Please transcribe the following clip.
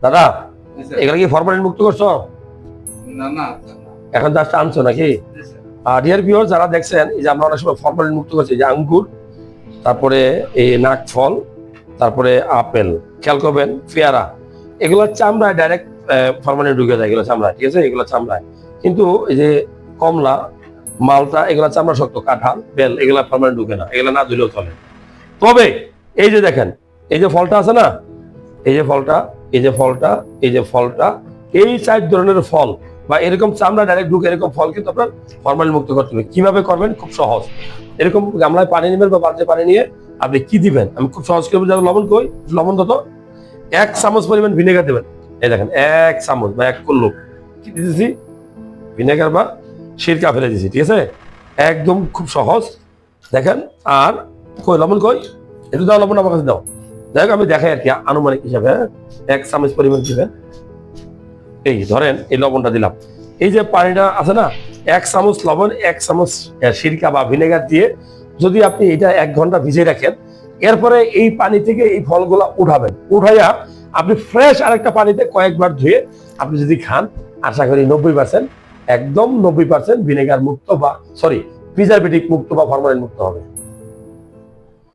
দাদা এগুলো কি ফরমালিন মুক্ত করছো? না না এখন জাস্ট আনছো নাকি? আর ডিয়ার ভিউয়ার যারা দেখছেন এই যে আমরা অনেক সময় ফরমালিন মুক্ত করছি, যে আঙ্গুর, তারপরে এই নাকফল, তারপরে আপেল, খেয়াল করবেন পেয়ারা, এগুলোর চামড়ায় ডাইরেক্ট ফরমালিন ঢুকে যায়, এগুলো চামড়ায়, ঠিক আছে, এগুলো চামড়ায়। কিন্তু এই যে কমলা, মালটা, এগুলো চামড়া শক্ত, কাঁঠাল, বেল, এগুলা ফরমালিন ঢুকে না, এগুলো না ধুলেও চলে। তবে এই যে দেখেন, এই যে ফলটা আছে না, এই যে ফলটা, এই যে ফলটা, এই যে ফলটা, এই 4 ধরনের ফল বা এরকম চামড়া ডাইরেক্ট ঢুকে এরকম ফল কিন্তু আপনার ফরমালিন মুক্ত করতে হবে। কিভাবে করবেন? খুব সহজ। এরকম গামলায় পানি নেবেন বা বালতিতে পানি নিয়ে আপনি কি দিবেন, আমি খুব সহজ করে বলছি। লবণ কই, লবণ কত? 1 চামচ পরিমাণ ভিনেগার দেবেন। এই দেখেন 1 চামচ বা 1 কুল্লুক কি দিতেছি, ভিনেগার বা সিরকা ফেলে দিয়েছি, ঠিক আছে, একদম খুব সহজ। দেখেন, আর কই লবণ কই, একটু দাও লবণ, আমার কাছে দাও। যাই হোক আমি দেখাই আর কি আনুমানিক হিসাবে। 1 চামচ পরিমাণ দিবেন। এই ধরেন এই লবণটা দিলাম, এই যে পানিটা আছে না, 1 চামচ লবণ, 1 চামচ সিরকা বা ভিনেগার দিয়ে যদি আপনি এটা 1 ঘন্টা ভিজিয়ে রাখেন, এরপরে এই পানি থেকে এই ফলগুলা উঠাবেন, উঠাইয়া আপনি ফ্রেশ আরেকটা পানিতে কয়েকবার ধুয়ে আপনি যদি খান, আশা করি 90%, একদম 90% ভিনেগার মুক্ত বা প্রিজারভেটিভ মুক্ত বা ফরমালিন মুক্ত হবে।